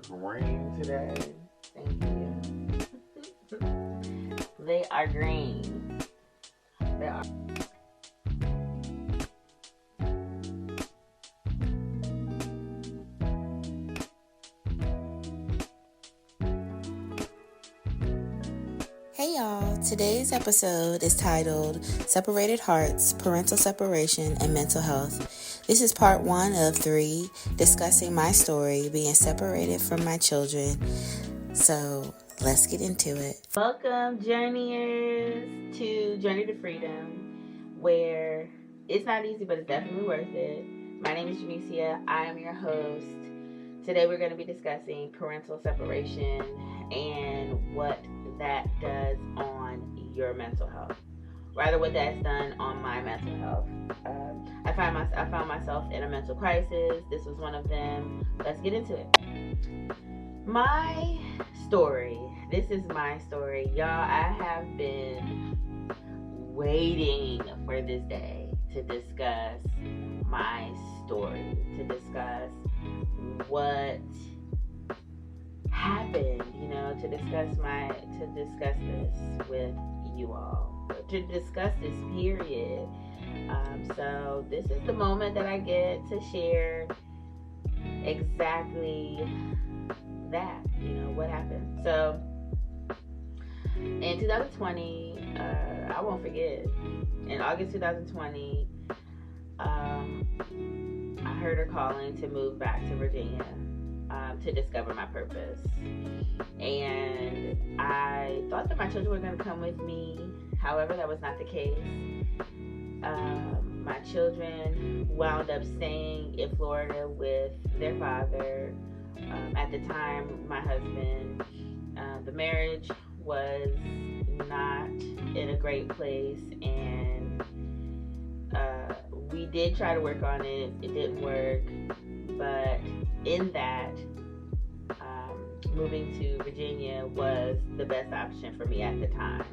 green today. Thank you. They are green. They are. Hey y'all, today's episode is titled Separated Hearts, Parental Separation, and Mental Health. This is part 1 of 3, discussing my story being separated from my children. So let's get into it. Welcome, journeyers, to Journey to Freedom, where it's not easy, but it's definitely worth it. My name is Janicia. I am your host. Today we're going to be discussing parental separation and what that does on your mental health. Rather, what that's done on my mental health. I found myself in a mental crisis. This was one of them. Let's get into it. My story. This is my story. Y'all, I have been waiting for this day to discuss my story, to discuss what happened, to discuss this with you all, to discuss this period. So this is the moment that I get to share exactly that, what happened. So in 2020, I won't forget, in August 2020, I heard her calling to move back to Virginia, to discover my purpose. And I thought that my children were going to come with me. However, that was not the case. My children wound up staying in Florida with their father. At the time, my husband, the marriage was not in a great place, and we did try to work on it. It didn't work, but in that, moving to Virginia was the best option for me at the time.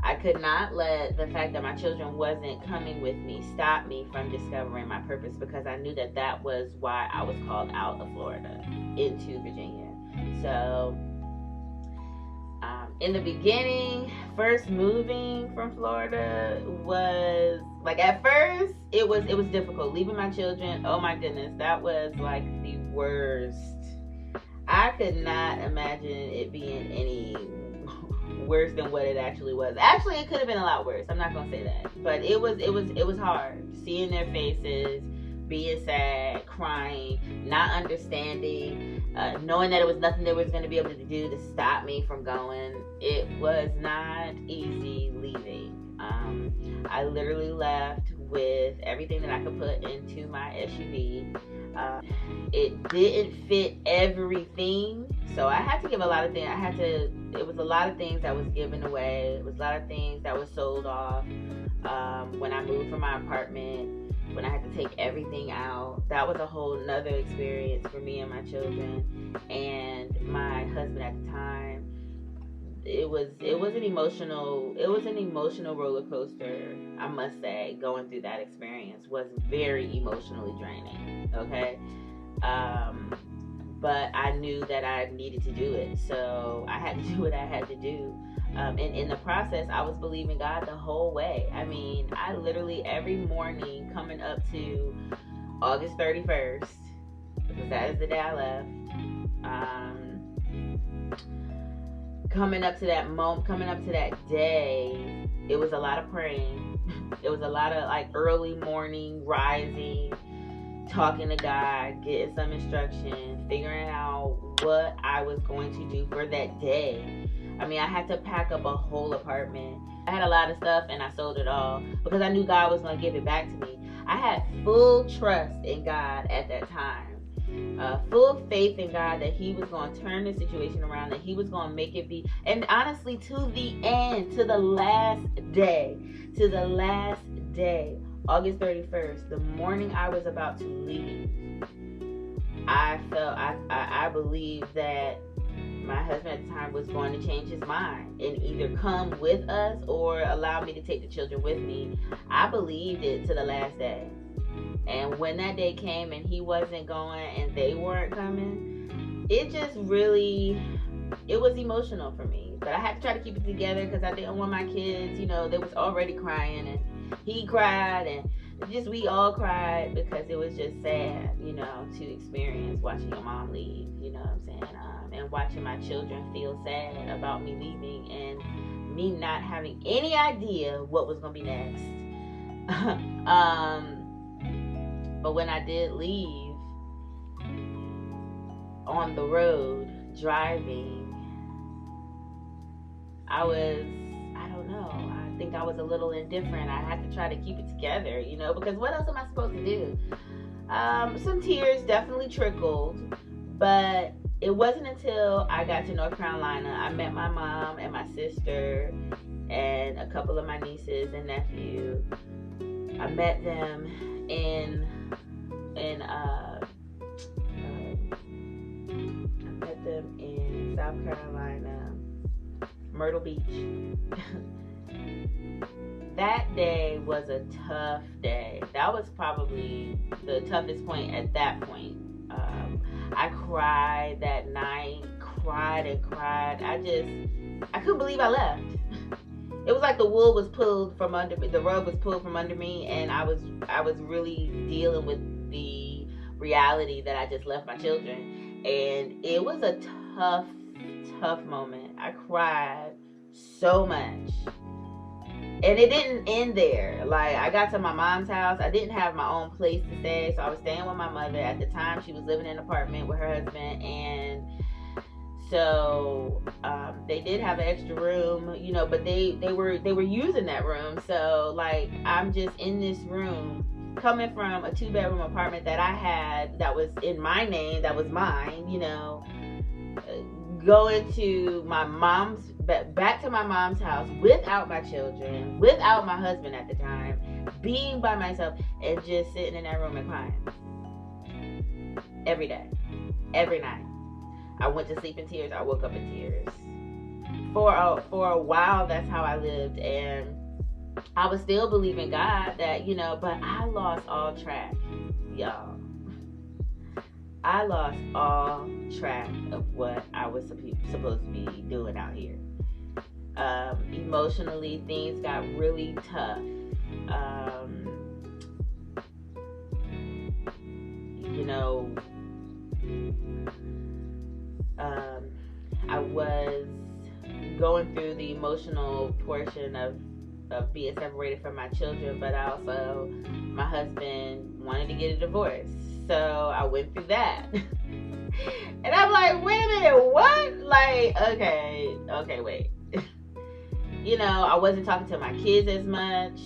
I could not let the fact that my children wasn't coming with me stop me from discovering my purpose, because I knew that that was why I was called out of Florida into Virginia. So in the beginning, first moving from Florida was like, at first it was difficult. Leaving my children, oh my goodness, that was like the worst. I could not imagine it being any worse than what it actually was. Actually, it could have been a lot worse. I'm not gonna say that, but it was hard seeing their faces, being sad, crying, not understanding, knowing that it was nothing they was going to be able to do to stop me from going. It was not easy leaving. I literally left with everything that I could put into my SUV. It didn't fit everything, so I had to give a lot of things. It was a lot of things that was given away. It was a lot of things that was sold off. When I moved from my apartment, when I had to take everything out, that was a whole nother experience for me and my children and my husband at the time. It was an emotional roller coaster, I must say. Going through that experience was very emotionally draining. Okay. But I knew that I needed to do it, so I had to do what I had to do. And in the process, I was believing God the whole way. I mean, I literally every morning coming up to August 31st, because that is the day I left, coming up to that day, it was a lot of praying. It was a lot of like early morning rising, talking to God, getting some instruction, figuring out what I was going to do for that day. I mean, I had to pack up a whole apartment. I had a lot of stuff and I sold it all because I knew God was going to give it back to me. I had full trust in God at that time. Full faith in God that He was going to turn the situation around, that He was going to make it be. And honestly, to the end, to the last day, August 31st, the morning I was about to leave, I believed that my husband at the time was going to change his mind and either come with us or allow me to take the children with me. I believed it to the last day. And when that day came and he wasn't going and they weren't coming, it just really, it was emotional for me. But I had to try to keep it together because I didn't want my kids, they was already crying, and he cried, and just we all cried because it was just sad, to experience watching your mom leave, you know what I'm saying? And watching my children feel sad about me leaving and me not having any idea what was going to be next. But when I did leave on the road driving, I don't know, I think I was a little indifferent. I had to try to keep it together, because what else am I supposed to do? Some tears definitely trickled, but it wasn't until I got to North Carolina, I met my mom and my sister and a couple of my nieces and nephew. I met them in South Carolina, Myrtle Beach. That day was a tough day. That was probably the toughest point at that point. I cried that night, cried and cried. I couldn't believe I left. It was like the wool was pulled from under me, the rug was pulled from under me, and I was really dealing with the reality that I just left my children. And it was a tough moment. I cried so much. And it didn't end there. Like, I got to my mom's house. I didn't have my own place to stay, so I was staying with my mother. At the time, she was living in an apartment with her husband, and so they did have an extra room, but they were using that room. So, like, I'm just in this room, coming from a 2-bedroom apartment that I had that was in my name, that was mine, going to my mom's, back to my mom's house without my children, without my husband at the time, being by myself, and just sitting in that room and crying. Every day, every night. I went to sleep in tears. I woke up in tears. For a while, that's how I lived, and I was still believing God that, but I lost all track, y'all. I lost all track of what I was supposed to be doing out here. Emotionally, things got really tough. I was going through the emotional portion of being separated from my children, but my husband wanted to get a divorce. So I went through that. And I'm like, wait a minute, what? Like, okay, wait. I wasn't talking to my kids as much.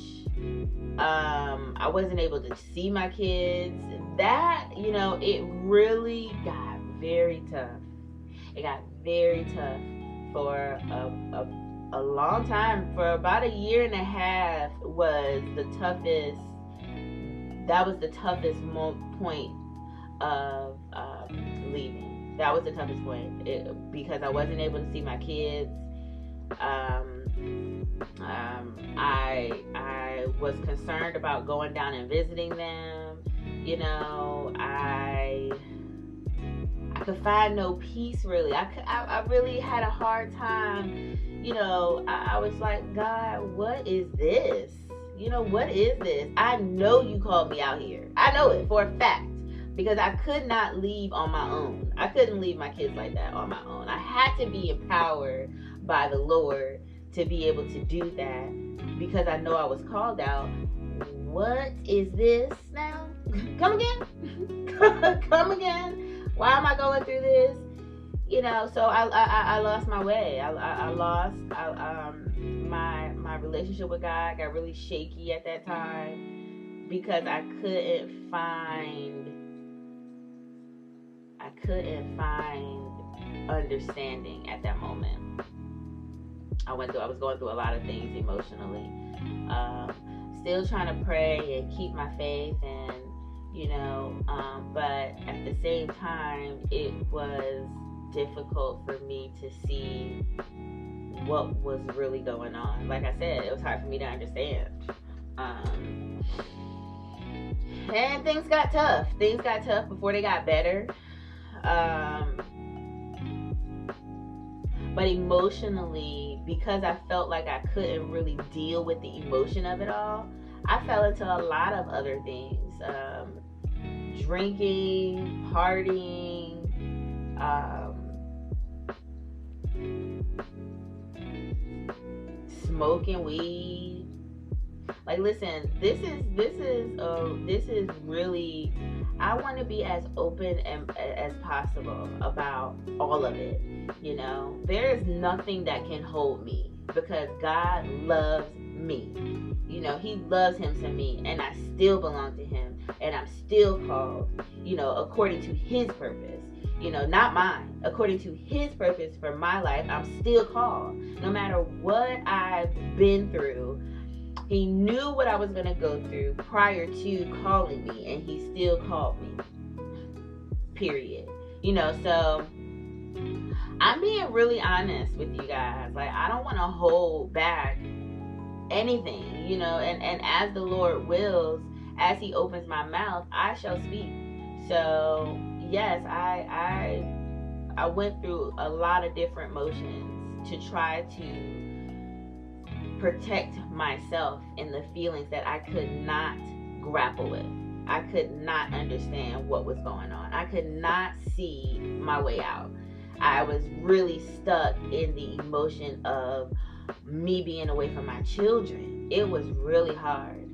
I wasn't able to see my kids. That, it really got very tough. It got very tough for a long time. For about 1.5 years was the toughest. That was the toughest point of leaving. That was the toughest point because I wasn't able to see my kids. I was concerned about going down and visiting them. I could find no peace, really. I really had a hard time. I was like, God, what is this? What is this? I know you called me out here. I know it for a fact because I could not leave on my own. I couldn't leave my kids like that on my own. I had to be empowered by the Lord to be able to do that because I know I was called out. What is this now? Come again? Come again? Why am I going through this? So I lost my way. I lost my relationship with God got really shaky at that time because I couldn't find understanding at that moment. I was going through a lot of things emotionally. Still trying to pray and keep my faith, and but at the same time, it was difficult for me to see what was really going on. Like I said, it was hard for me to understand. And things got tough. Things got tough before they got better. But emotionally, because I felt like I couldn't really deal with the emotion of it all, I fell into a lot of other things. Drinking, partying, smoking weed. Like, listen, this is really, I want to be as open as possible about all of it. You know, there is nothing that can hold me because God loves me. You know, he loves him to me, and I still belong to him, and I'm still called, you know, according to his purpose. You know, not mine. According to his purpose for my life, I'm still called. No matter what I've been through, he knew what I was going to go through prior to calling me, and he still called me. Period. You know, so I'm being really honest with you guys. Like, I don't want to hold back anything, you know, and as the Lord wills, as he opens my mouth, I shall speak. So yes, I went through a lot of different motions to try to protect myself in the feelings that I could not grapple with. I could not understand what was going on. I could not see my way out. I was really stuck in the emotion of me being away from my children. It was really hard.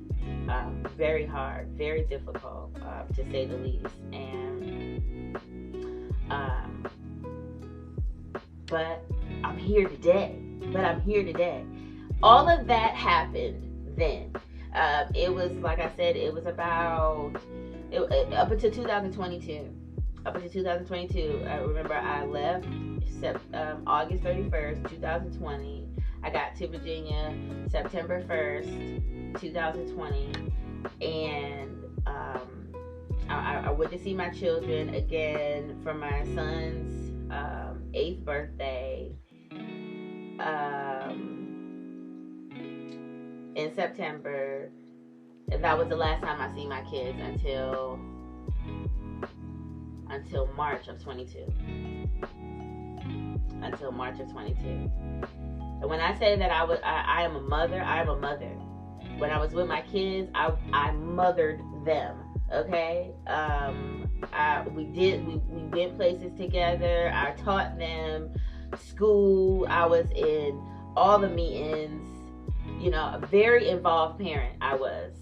Very hard, very difficult, to say the least. And but I'm here today. All of that happened then. It was, like I said, it was about up until 2022. Up until 2022, I remember I left August 31st, 2020. I got to Virginia September 1st, 2020, and I went to see my children again for my son's 8th birthday in September, and that was the last time I seen my kids until March of 22. Until March of 22. And when I say that I am a mother, I am a mother. When I was with my kids, I mothered them. Okay? We went places together. I taught them school. I was in all the meetings. You know, a very involved parent I was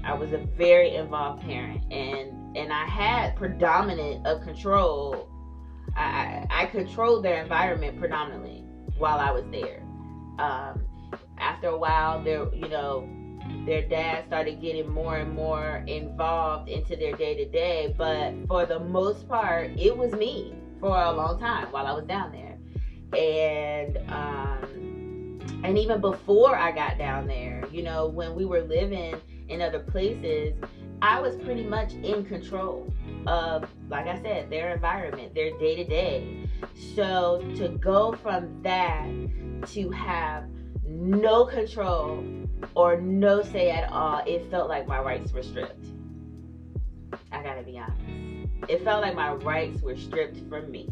a very involved parent, and I had predominant of control. I controlled their environment predominantly while I was there. After a while, their dad started getting more and more involved into their day-to-day, but for the most part, it was me for a long time while I was down there. And even before I got down there, you know, when we were living in other places, I was pretty much in control of, like I said, their environment, their day-to-day. So to go from that to have no control or no say at all, it felt like my rights were stripped. I gotta be honest. It felt like my rights were stripped from me.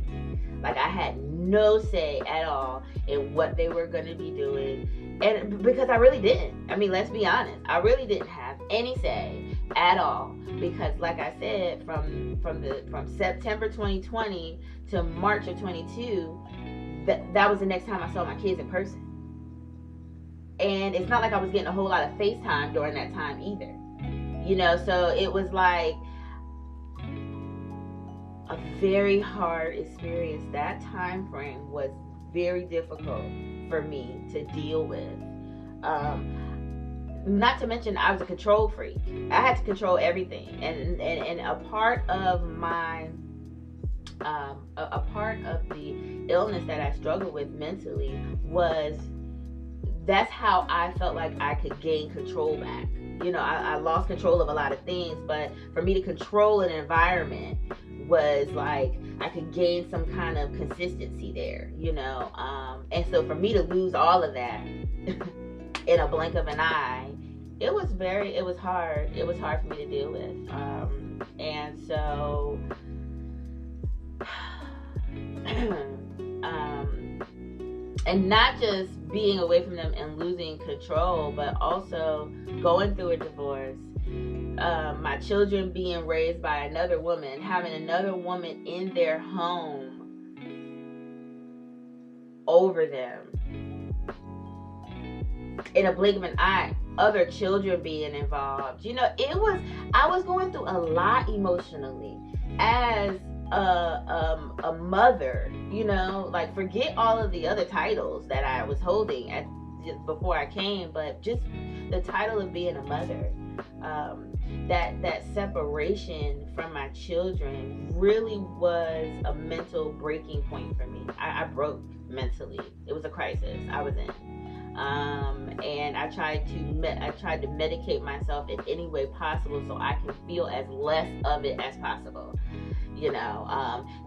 Like I had no say at all in what they were going to be doing. And because I really didn't. I mean, let's be honest. I really didn't have any say at all. Because like I said, from September 2020 to March of 22, that was the next time I saw my kids in person. And it's not like I was getting a whole lot of FaceTime during that time either. You know, so it was like a very hard experience. That time frame was very difficult for me to deal with. Not to mention, I was a control freak. I had to control everything, and a part of my a part of the illness that I struggled with mentally was that's how I felt like I could gain control back. You know, I lost control of a lot of things, but for me to control an environment was like I could gain some kind of consistency there, you know. And so for me to lose all of that in a blink of an eye, it was hard. It was hard for me to deal with. And so and not just being away from them and losing control, but also going through a divorce. My children being raised by another woman, having another woman in their home over them. In a blink of an eye, other children being involved. I was going through a lot emotionally as a mother, like forget all of the other titles that I was holding before I came, but just the title of being a mother. That separation from my children really was a mental breaking point for me. I broke mentally. It was a crisis I was in. And I tried to medicate myself in any way possible so I can feel as less of it as possible.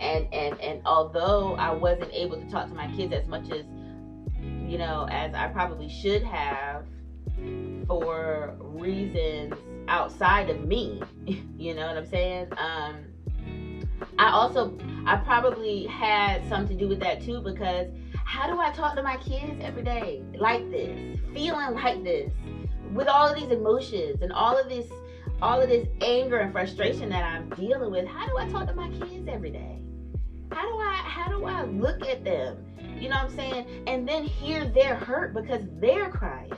And although I wasn't able to talk to my kids as much as as I probably should have for reasons outside of me, you know what I'm saying? I probably had something to do with that too, because how do I talk to my kids every day like this, feeling like this, with all of these emotions and all of this anger and frustration that I'm dealing with? How do I talk to my kids every day? How do I look at them? You know what I'm saying? And then hear their hurt because they're crying.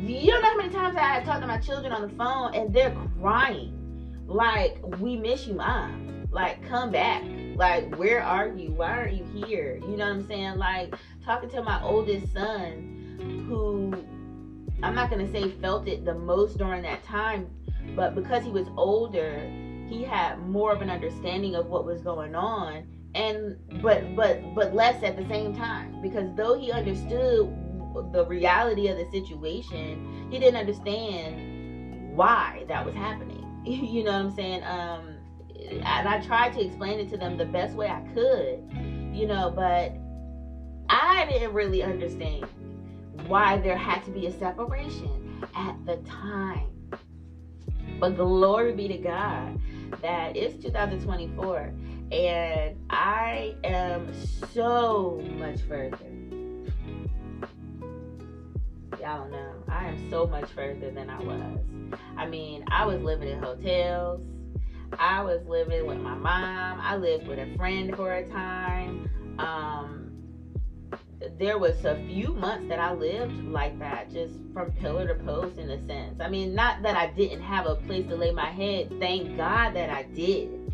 You don't know how many times I talk to my children on the phone and they're crying. Like, we miss you, Mom. Like, come back. Like, where are you? Why aren't you here? You know what I'm saying? Like, talking to my oldest son, who I'm not going to say felt it the most during that time, but because he was older, he had more of an understanding of what was going on, and but less at the same time, because though he understood the reality of the situation, he didn't understand why that was happening. You know what I'm saying? And I tried to explain it to them the best way I could, but I didn't really understand why there had to be a separation at the time. But glory be to God that it's 2024 and I am so much further. Y'all don't know. I am so much further than I was. I mean, I was living in hotels. I was living with my mom. I lived with a friend for a time. There was a few months that I lived like that, just from pillar to post in a sense. I mean, not that I didn't have a place to lay my head. Thank God that I did.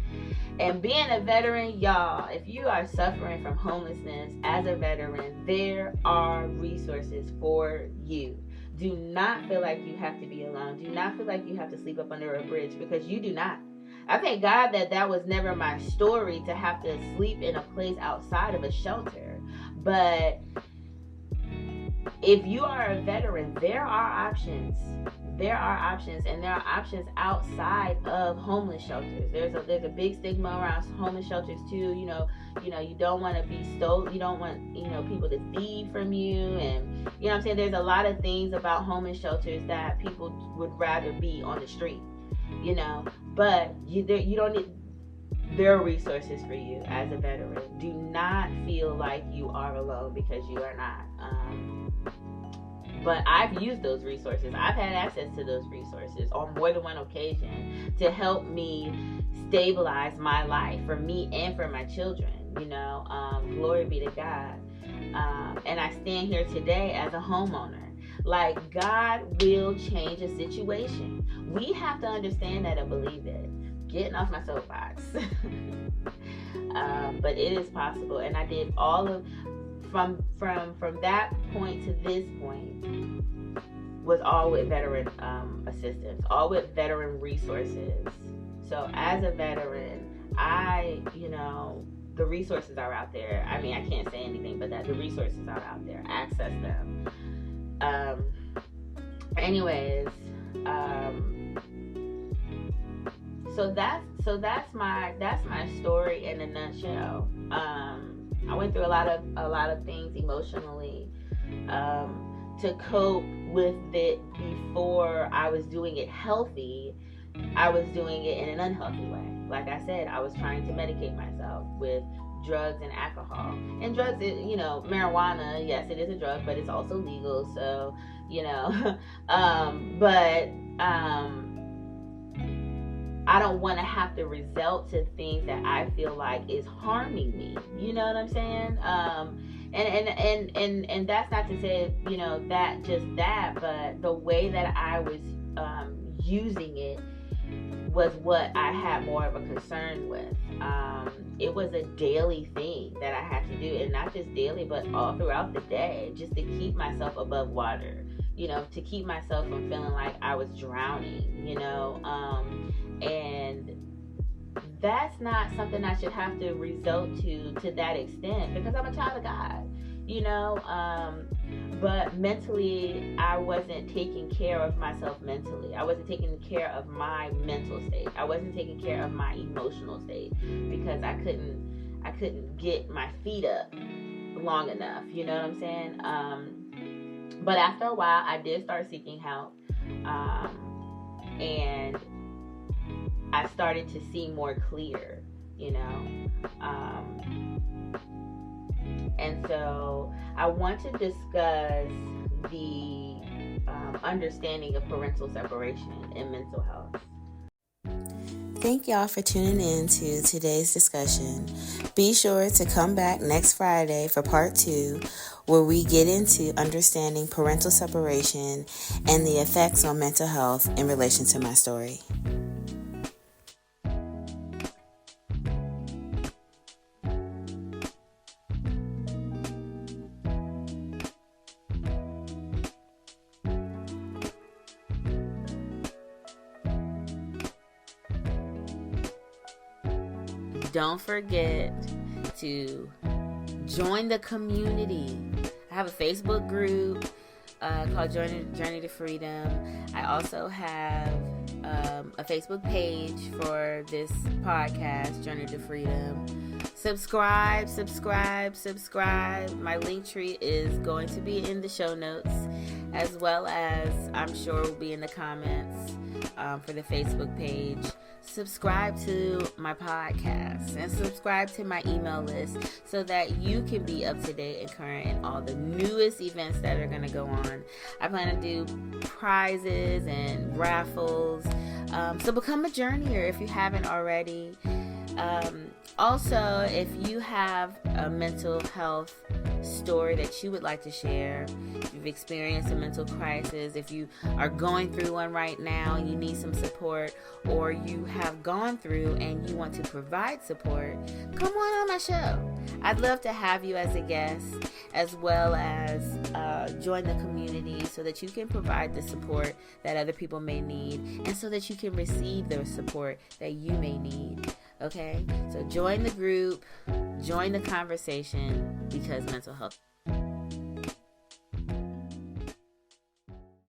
And being a veteran, y'all, if you are suffering from homelessness as a veteran, there are resources for you. Do not feel like you have to be alone. Do not feel like you have to sleep up under a bridge, because you do not. I thank God that was never my story, to have to sleep in a place outside of a shelter. But if you are a veteran, there are options. There are options, and there are options outside of homeless shelters. There's a big stigma around homeless shelters too. You don't want to be stolen. You don't want people to thieve from you, and you know what I'm saying. There's a lot of things about homeless shelters that people would rather be on the street. But you don't need. There are resources for you as a veteran. Do not feel like you are alone, because you are not. But I've used those resources. I've had access to those resources on more than one occasion to help me stabilize my life, for me and for my children. Glory be to God. And I stand here today as a homeowner. Like, God will change a situation. We have to understand that and believe it. Getting off my soapbox. But it is possible, and I did all of from that point to this point was all with veteran assistance, all with veteran resources. So as a veteran, the resources are out there. I mean, I can't say anything but that the resources are out there. Access them. So that's my story in a nutshell. I went through a lot of things emotionally to cope with it. Before I was doing it healthy, I was doing it in an unhealthy way. Like I said, I was trying to medicate myself with drugs and alcohol. And drugs, marijuana, yes, it is a drug, but it's also legal. So, but I don't want to have to result to things that I feel like is harming me. You know what I'm saying? And that's not to say, that just that, but the way that I was using it was what I had more of a concern with. It was a daily thing that I had to do, and not just daily, but all throughout the day, just to keep myself above water, to keep myself from feeling like I was drowning, and that's not something I should have to result to that extent, because I'm a child of God, but mentally I wasn't taking care of myself mentally. I wasn't taking care of my mental state. I wasn't taking care of my emotional state, because I couldn't get my feet up long enough, you know what I'm saying? But after a while I did start seeking help, and I started to see more clear, and so I want to discuss the understanding of parental separation in mental health. Thank y'all for tuning in to today's discussion. Be sure to come back next Friday for part 2, where we get into understanding parental separation and the effects on mental health in relation to my story. Don't forget to join the community. I have a Facebook group called Journey to Freedom. I also have a Facebook page for this podcast, Journey to Freedom. Subscribe. My link tree is going to be in the show notes, as well as I'm sure will be in the comments for the Facebook page. Subscribe to my podcast and subscribe to my email list so that you can be up to date and current in all the newest events that are going to go on. I plan to do prizes and raffles. So become a journeyer if you haven't already. Also, if you have a mental health story that you would like to share, if you've experienced a mental crisis, if you are going through one right now and you need some support, or you have gone through and you want to provide support, come on my show. I'd love to have you as a guest, as well as join the community so that you can provide the support that other people may need, and so that you can receive the support that you may need. Okay, so join the group, join the conversation, because mental health